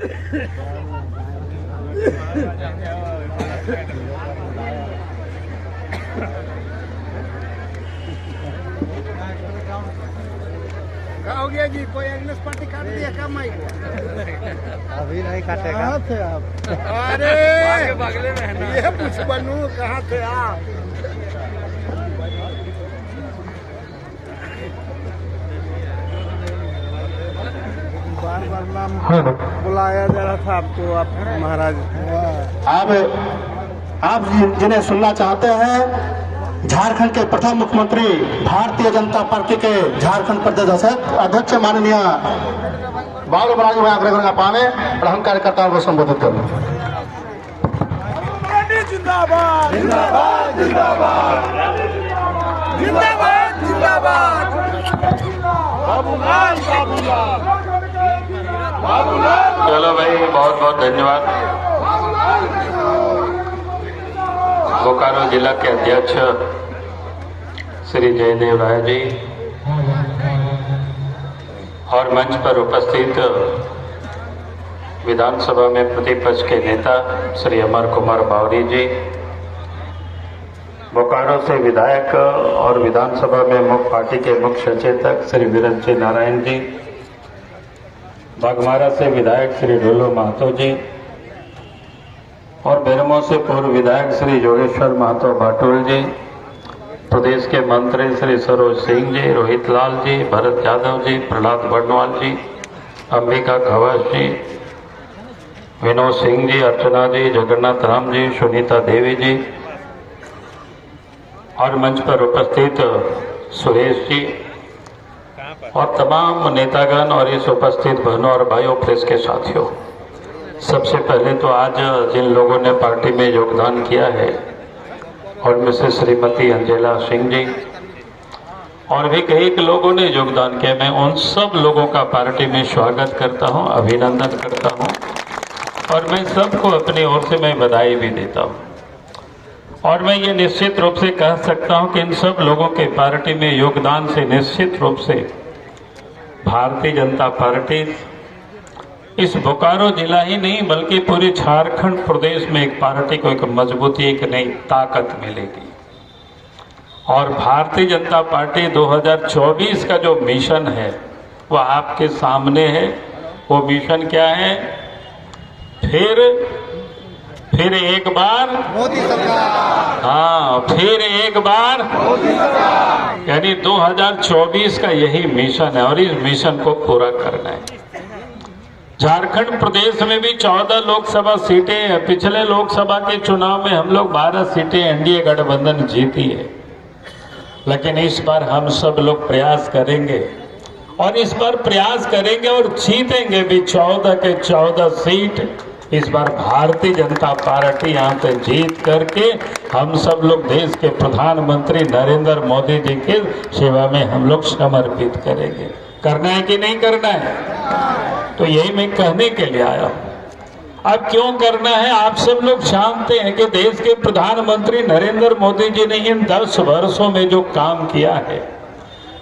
क्या हो गया जी? कोई एग्नेस पार्टी काट दिया क्या माइक? अभी नहीं काटेगा। कहाँ थे आप? अरे बगले में है ना। ये पूछ बनू कहाँ थे आप? बार बार नाम बुलाया जा रहा था आपको, आप महाराज। आप जिन्हें सुनना चाहते हैं, झारखंड के प्रथम मुख्यमंत्री, भारतीय जनता पार्टी के झारखंड प्रदेश अध्यक्ष माननीय बाबू बराज में आग्रह करेंगे पावे और हम कार्यकर्ताओं को संबोधित करें। जिंदाबाद जिंदाबाद जिंदाबाद जिंदाबाद जिंदाबाद। चलो भाई, बहुत बहुत धन्यवाद। बोकारो जिला के अध्यक्ष श्री जयदेव राय जी और मंच पर उपस्थित विधानसभा में प्रतिपक्ष के नेता श्री अमर कुमार बावरी जी, बोकारो से विधायक और विधानसभा में मुख्य पार्टी के मुख्य सचेतक श्री वीरेंद्र नारायण जी, बाघमारा से विधायक श्री ढोलो महतो जी और बेरमो से पूर्व विधायक श्री जोगेश्वर महतो बाटुल जी, प्रदेश के मंत्री श्री सरोज सिंह जी, रोहित लाल जी, भरत यादव जी, प्रहलाद बर्नवाल जी, अंबिका खवास जी, विनोद सिंह जी, अर्चना जी, जगन्नाथ राम जी, सुनीता देवी जी और मंच पर उपस्थित सुरेश जी और तमाम नेतागण और इस उपस्थित बहनों और भाइयों प्रेस के साथियों, सबसे पहले तो आज जिन लोगों ने पार्टी में योगदान किया है और में से श्रीमती अंजेला सिंह जी और भी कई लोगों ने योगदान किया, मैं उन सब लोगों का पार्टी में स्वागत करता हूं, अभिनंदन करता हूं और मैं सबको अपनी ओर से मैं बधाई भी देता हूं। और मैं ये निश्चित रूप से कह सकता हूं कि इन सब लोगों के पार्टी में योगदान से निश्चित रूप से भारतीय जनता पार्टी इस बोकारो जिला ही नहीं बल्कि पूरे झारखंड प्रदेश में एक पार्टी को एक मजबूती, एक नई ताकत मिलेगी। और भारतीय जनता पार्टी 2024 का जो मिशन है वो आपके सामने है। वो मिशन क्या है? फिर एक बार मोदी सरकार। हाँ, फिर एक बार मोदी सरकार। यानी 2024 का यही मिशन है और इस मिशन को पूरा करना है। झारखंड प्रदेश में भी 14 लोकसभा सीटें हैं। पिछले लोकसभा के चुनाव में हम लोग 12 सीटें एनडीए गठबंधन जीती है, लेकिन इस बार हम सब लोग प्रयास करेंगे और इस बार प्रयास करेंगे और जीतेंगे भी 14 के 14 सीट। इस बार भारतीय जनता पार्टी यहाँ पे जीत करके हम सब लोग देश के प्रधानमंत्री नरेंद्र मोदी जी के सेवा में हम लोग समर्पित करेंगे। करना है कि नहीं करना है? तो यही मैं कहने के लिए आया हूं। अब क्यों करना है? आप सब लोग जानते हैं कि देश के प्रधानमंत्री नरेंद्र मोदी जी ने इन 10 वर्षों में जो काम किया है,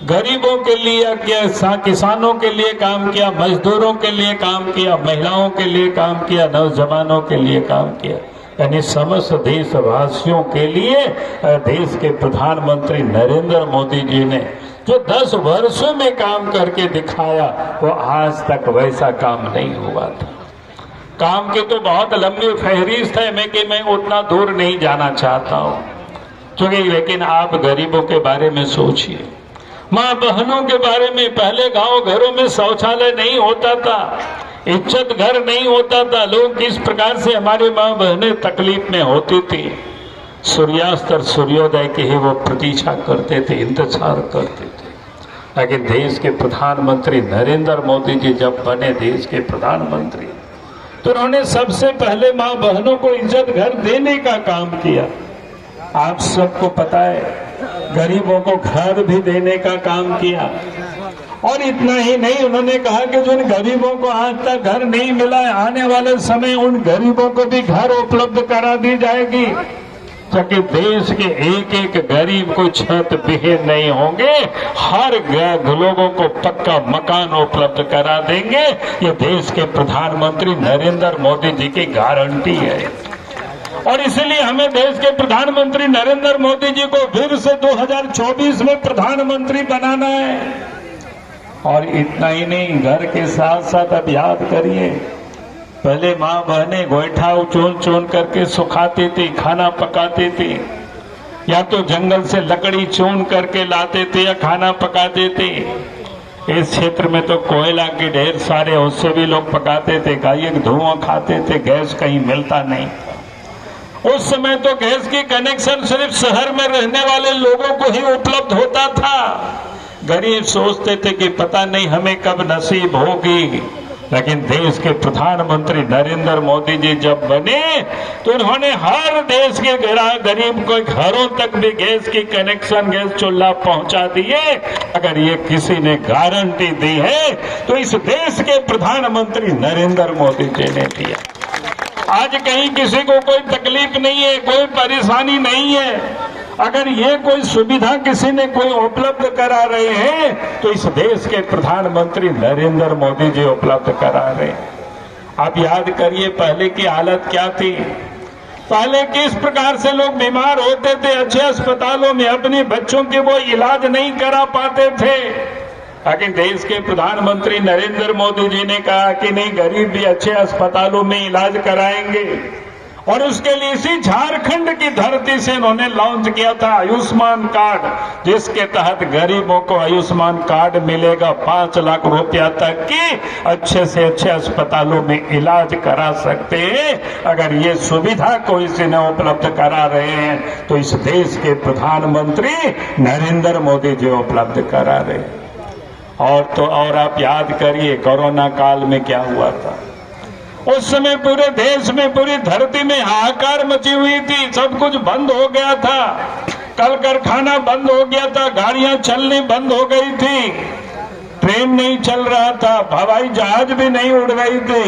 गरीबों के लिए किया, किसानों के लिए काम किया, मजदूरों के लिए काम किया, महिलाओं के लिए काम किया, नौजवानों के लिए काम किया, यानी समस्त देशवासियों के लिए देश के प्रधानमंत्री नरेंद्र मोदी जी ने जो 10 वर्षों में काम करके दिखाया, वो आज तक वैसा काम नहीं हुआ था। काम की तो बहुत लंबी फहरिस्त है, मैं उतना दूर नहीं जाना चाहता हूँ क्योंकि, लेकिन आप गरीबों के बारे में सोचिए, माँ बहनों के बारे में। पहले गांव घरों में शौचालय नहीं होता था, इज्जत घर नहीं होता था, लोग किस प्रकार से हमारी माँ बहनें तकलीफ में होती थी। सूर्यास्त और सूर्योदय की ही वो प्रतीक्षा करते थे, इंतजार करते थे। लेकिन देश के प्रधानमंत्री नरेंद्र मोदी जी जब बने देश के प्रधानमंत्री, तो उन्होंने सबसे पहले माँ बहनों को इज्जत घर देने का काम किया। आप सबको पता है, गरीबों को घर भी देने का काम किया। और इतना ही नहीं, उन्होंने कहा कि जिन गरीबों को आज तक घर नहीं मिला है, आने वाले समय उन गरीबों को भी घर उपलब्ध करा दी जाएगी। ताकि देश के एक एक गरीब को छत विहीन नहीं होंगे, हर लोगों को पक्का मकान उपलब्ध करा देंगे। ये देश के प्रधानमंत्री नरेंद्र मोदी जी की गारंटी है। और इसलिए हमें देश के प्रधानमंत्री नरेंद्र मोदी जी को फिर से 2024 में प्रधानमंत्री बनाना है। और इतना ही नहीं, घर के साथ साथ अब याद करिए, पहले माँ बहनें गोईठा चुन चुन करके सुखाती थी, खाना पकाती थी, या तो जंगल से लकड़ी चुन करके लाते थे या खाना पकाते थे। इस क्षेत्र में तो कोयला के ढेर सारे, उससे भी लोग पकाते थे, गाय धुआं खाते थे, गैस कहीं मिलता नहीं। उस समय तो गैस की कनेक्शन सिर्फ शहर में रहने वाले लोगों को ही उपलब्ध होता था। गरीब सोचते थे कि पता नहीं हमें कब नसीब होगी। लेकिन देश के प्रधानमंत्री नरेंद्र मोदी जी जब बने तो उन्होंने हर देश के गरीब को घरों तक भी गैस की कनेक्शन, गैस चूल्हा पहुंचा दिए। अगर ये किसी ने गारंटी दी है तो इस देश के प्रधानमंत्री नरेंद्र मोदी जी ने दिया। आज कहीं किसी को कोई तकलीफ नहीं है, कोई परेशानी नहीं है। अगर ये कोई सुविधा किसी ने कोई उपलब्ध करा रहे हैं तो इस देश के प्रधानमंत्री नरेंद्र मोदी जी उपलब्ध करा रहे हैं। आप याद करिए पहले की हालत क्या थी। पहले किस प्रकार से लोग बीमार होते थे, अच्छे अस्पतालों में अपने बच्चों के वो इलाज नहीं करा पाते थे। लेकिन देश के प्रधानमंत्री नरेंद्र मोदी जी ने कहा कि नहीं, गरीब भी अच्छे अस्पतालों में इलाज कराएंगे। और उसके लिए इसी झारखंड की धरती से उन्होंने लॉन्च किया था आयुष्मान कार्ड, जिसके तहत गरीबों को आयुष्मान कार्ड मिलेगा। 5 लाख रुपया तक की अच्छे से अच्छे अस्पतालों में इलाज करा सकते हैं। अगर ये सुविधा कोई से न उपलब्ध करा रहे हैं तो इस देश के प्रधानमंत्री नरेंद्र मोदी जी उपलब्ध करा रहे हैं। और आप याद करिए कोरोना काल में क्या हुआ था। उस समय पूरे देश में, पूरी धरती में हाहाकार मची हुई थी, सब कुछ बंद हो गया था, कल कारखाना बंद हो गया था, गाड़ियां चलनी बंद हो गई थी, ट्रेन नहीं चल रहा था, हवाई जहाज भी नहीं उड़ रही थी।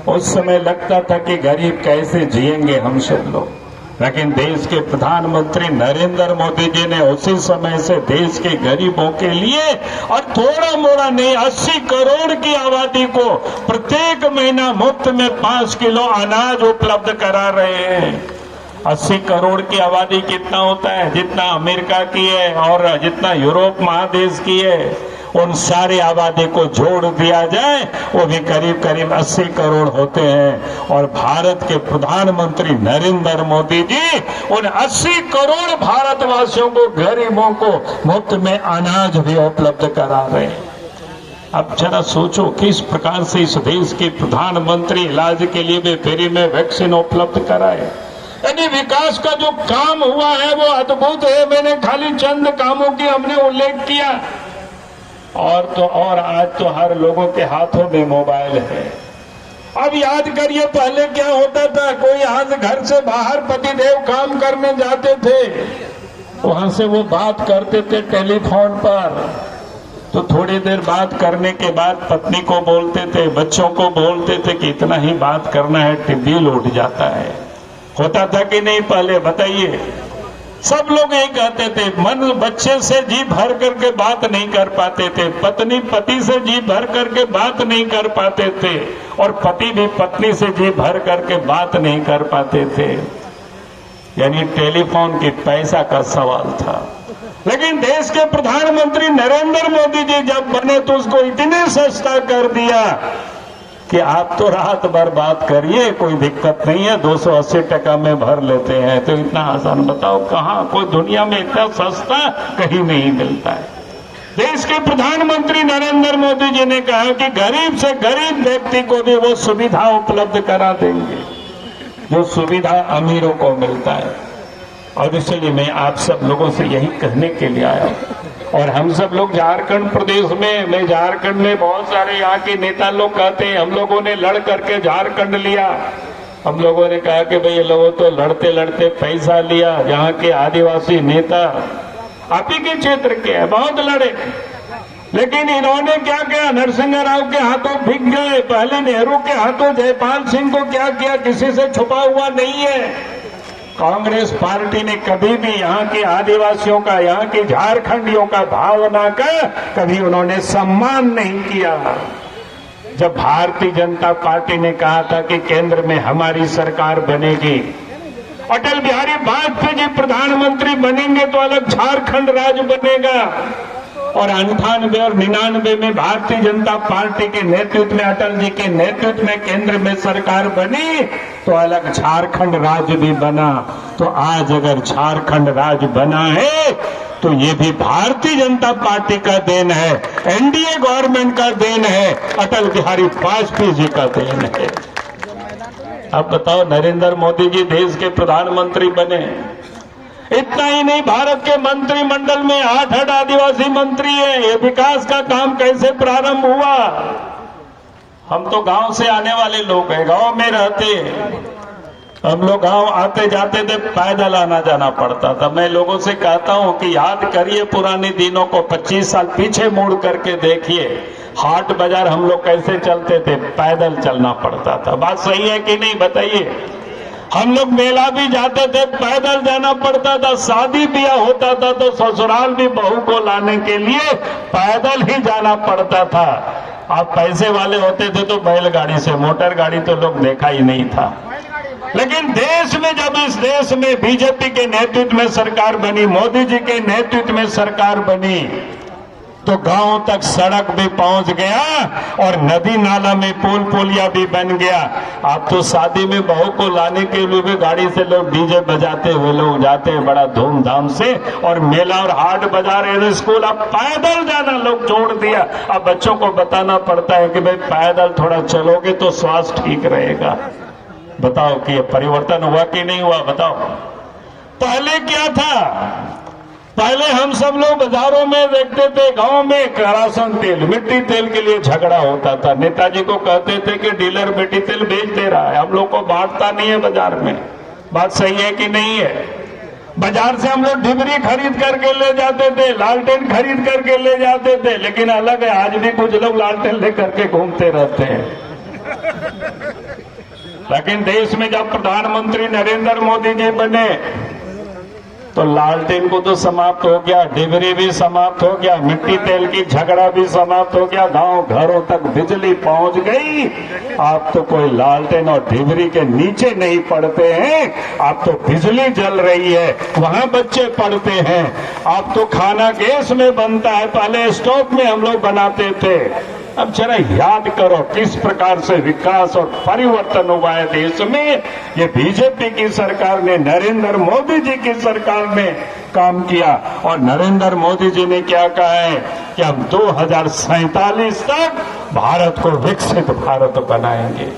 उस समय लगता था कि गरीब कैसे जिएंगे हम सब लोग। लेकिन देश के प्रधानमंत्री नरेंद्र मोदी जी ने उसी समय से देश के गरीबों के लिए, और थोड़ा मोड़ा नहीं, 80 करोड़ की आबादी को प्रत्येक महीना मुफ्त में 5 किलो अनाज उपलब्ध करा रहे हैं। 80 करोड़ की आबादी कितना होता है? जितना अमेरिका की है और जितना यूरोप महादेश की है, उन सारी आबादी को जोड़ दिया जाए वो भी करीब करीब 80 करोड़ होते हैं। और भारत के प्रधानमंत्री नरेंद्र मोदी जी उन 80 करोड़ भारतवासियों को, गरीबों को मुफ्त में अनाज भी उपलब्ध करा रहे हैं। अब जरा सोचो किस प्रकार से इस देश के प्रधानमंत्री इलाज के लिए भी फ्री में वैक्सीन उपलब्ध कराए। यानी विकास का जो काम हुआ है वो अद्भुत है। मैंने खाली चंद कामों की हमने उल्लेख किया। और आज तो हर लोगों के हाथों में मोबाइल है। अब याद करिए पहले क्या होता था, कोई आज घर से बाहर पतिदेव काम करने जाते थे, वहां से वो बात करते थे टेलीफोन पर, तो थोड़ी देर बात करने के बाद पत्नी को बोलते थे, बच्चों को बोलते थे कि इतना ही बात करना है, बिल उठ जाता है। होता था कि नहीं पहले? बताइए। सब लोग यही कहते थे। मन बच्चे से जी भर करके बात नहीं कर पाते थे, पत्नी पति से जी भर करके बात नहीं कर पाते थे, और पति भी पत्नी से जी भर करके बात नहीं कर पाते थे। यानी टेलीफोन की पैसा का सवाल था। लेकिन देश के प्रधानमंत्री नरेंद्र मोदी जी जब बने तो उसको इतने सस्ता कर दिया कि आप तो रात भर बात करिए, कोई दिक्कत नहीं है, 280 टका में भर लेते हैं। तो इतना आसान, बताओ कहाँ कोई दुनिया में इतना सस्ता कहीं नहीं मिलता है। देश के प्रधानमंत्री नरेंद्र मोदी जी ने कहा कि गरीब से गरीब व्यक्ति को भी वो सुविधा उपलब्ध करा देंगे जो सुविधा अमीरों को मिलता है। और इसलिए मैं आप सब लोगों से यही कहने के लिए आया हूँ। और हम सब लोग झारखंड प्रदेश में, मैं झारखंड में बहुत सारे यहाँ के नेता लोग कहते हैं हम लोगों ने लड़ करके झारखंड लिया। हम लोगों ने कहा कि भाई ये लोगों तो लड़ते लड़ते पैसा लिया। यहाँ के आदिवासी नेता आप ही के क्षेत्र के हैं, बहुत लड़े, लेकिन इन्होंने क्या किया? नरसिंह राव के हाथों बिक गए, पहले नेहरू के हाथों जयपाल सिंह को क्या किया? किसी से छुपा हुआ नहीं है। कांग्रेस पार्टी ने कभी भी यहाँ के आदिवासियों का, यहाँ के झारखंडियों का, भावना का कभी उन्होंने सम्मान नहीं किया। जब भारतीय जनता पार्टी ने कहा था कि केंद्र में हमारी सरकार बनेगी, अटल बिहारी वाजपेयी जी प्रधानमंत्री बनेंगे तो अलग झारखंड राज्य बनेगा, और 98 और 99 में भारतीय जनता पार्टी के नेतृत्व में, अटल जी के नेतृत्व में केंद्र में सरकार बनी तो अलग झारखंड राज्य भी बना। तो आज अगर झारखंड राज्य बना है तो ये भी भारतीय जनता पार्टी का देन है, एनडीए गवर्नमेंट का देन है, अटल बिहारी वाजपेयी जी का देन है। अब बताओ, नरेंद्र मोदी जी देश के प्रधानमंत्री बने। इतना ही नहीं, भारत के मंत्रिमंडल में 8 आदिवासी मंत्री हैं। ये विकास का काम कैसे प्रारंभ हुआ? हम तो गांव से आने वाले लोग हैं, गांव में रहते हैं। हम लोग गांव आते जाते थे, पैदल आना जाना पड़ता था। मैं लोगों से कहता हूं कि याद करिए पुराने दिनों को, 25 साल पीछे मुड़ करके देखिए, हाट बाजार हम लोग कैसे चलते थे, पैदल चलना पड़ता था। बात सही है कि नहीं बताइए? हम लोग मेला भी जाते थे, पैदल जाना पड़ता था। शादी ब्याह होता था तो ससुराल भी बहू को लाने के लिए पैदल ही जाना पड़ता था। आप पैसे वाले होते थे तो बैलगाड़ी से, मोटर गाड़ी तो लोग देखा ही नहीं था। लेकिन देश में, जब इस देश में बीजेपी के नेतृत्व में सरकार बनी, मोदी जी के नेतृत्व में सरकार बनी, तो गांव तक सड़क भी पहुंच गया और नदी नाला में पुल पुलिया भी बन गया। अब तो शादी में बहू को लाने के लिए भी गाड़ी से लोग डीजे बजाते हुए लोग जाते हैं बड़ा धूमधाम से, और मेला और हाट बाजार, स्कूल अब पैदल जाना लोग छोड़ दिया। अब बच्चों को बताना पड़ता है कि भाई पैदल थोड़ा चलोगे तो स्वास्थ्य ठीक रहेगा। बताओ कि ये परिवर्तन हुआ कि नहीं हुआ? बताओ। पहले क्या था? पहले हम सब लोग बाजारों में देखते थे, गांव में किरासन तेल, मिट्टी तेल के लिए झगड़ा होता था। नेताजी को कहते थे कि डीलर मिट्टी तेल बेच दे रहा है, हम लोग को बांटता नहीं है बाजार में। बात सही है कि नहीं है? बाजार से हम लोग ढिबरी खरीद करके ले जाते थे, लालटेन खरीद करके ले जाते थे। लेकिन अलग है, आज भी कुछ लोग लालटेन लेकर के घूमते रहते हैं। लेकिन देश में जब प्रधानमंत्री नरेंद्र मोदी जी बने तो लालटेन को तो समाप्त हो गया, डिबरी भी समाप्त हो गया, मिट्टी तेल की झगड़ा भी समाप्त हो गया, गांव घरों तक बिजली पहुंच गई। आप तो कोई लालटेन और डिबरी के नीचे नहीं पड़ते हैं, आप तो बिजली जल रही है, वहां बच्चे पढ़ते हैं। आप तो खाना गैस में बनता है, पहले स्टोव में हम लोग बनाते थे। अब जरा याद करो किस प्रकार से विकास और परिवर्तन हुआ है देश में। ये बीजेपी की सरकार ने, नरेंद्र मोदी जी की सरकार ने काम किया। और नरेंद्र मोदी जी ने क्या कहा है कि हम 2047 तक भारत को विकसित भारत बनाएंगे।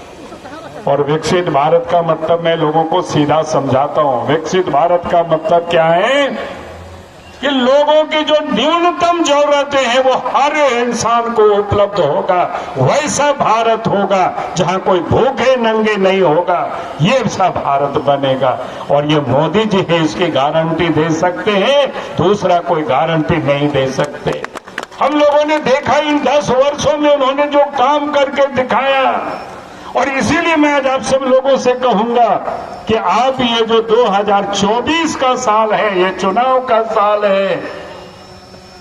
और विकसित भारत का मतलब मैं लोगों को सीधा समझाता हूं। विकसित भारत का मतलब क्या है कि लोगों की जो न्यूनतम जरूरतें हैं वो हर इंसान को उपलब्ध होगा, वैसा भारत होगा जहां कोई भूखे नंगे नहीं होगा। ये सा भारत बनेगा। और ये मोदी जी है, इसकी गारंटी दे सकते हैं, दूसरा कोई गारंटी नहीं दे सकते। हम लोगों ने देखा इन 10 वर्षों में उन्होंने जो काम करके दिखाया। और इसीलिए मैं आज आप सब लोगों से कहूंगा कि आप ये जो 2024 का साल है, ये चुनाव का साल है,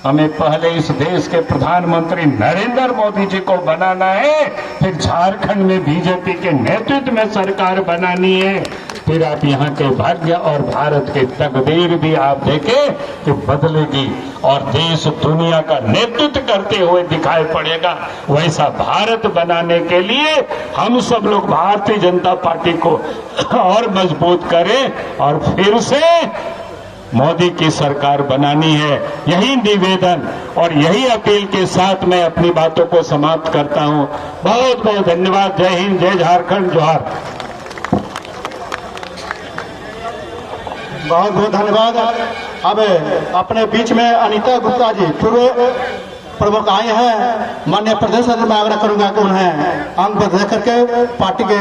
हमें पहले इस देश के प्रधानमंत्री नरेंद्र मोदी जी को बनाना है, फिर झारखंड में बीजेपी के नेतृत्व में सरकार बनानी है, फिर आप यहाँ के भाग्य और भारत की तकदीर भी आप देखें कि बदलेगी और देश दुनिया का नेतृत्व करते हुए दिखाई पड़ेगा। वैसा भारत बनाने के लिए हम सब लोग भारतीय जनता पार्टी को और मजबूत करें और फिर से मोदी की सरकार बनानी है। यही निवेदन और यही अपील के साथ मैं अपनी बातों को समाप्त करता हूं। बहुत बहुत धन्यवाद। जय हिंद, जय झारखंड, जोहार। बहुत बहुत धन्यवाद। अब अपने बीच में अनीता गुप्ता जी पूर्व प्रमुख आए हैं। माननीय प्रदेश अध्यक्ष मैं आग्रह करूंगा कि उन्हें अंक दे करके पार्टी के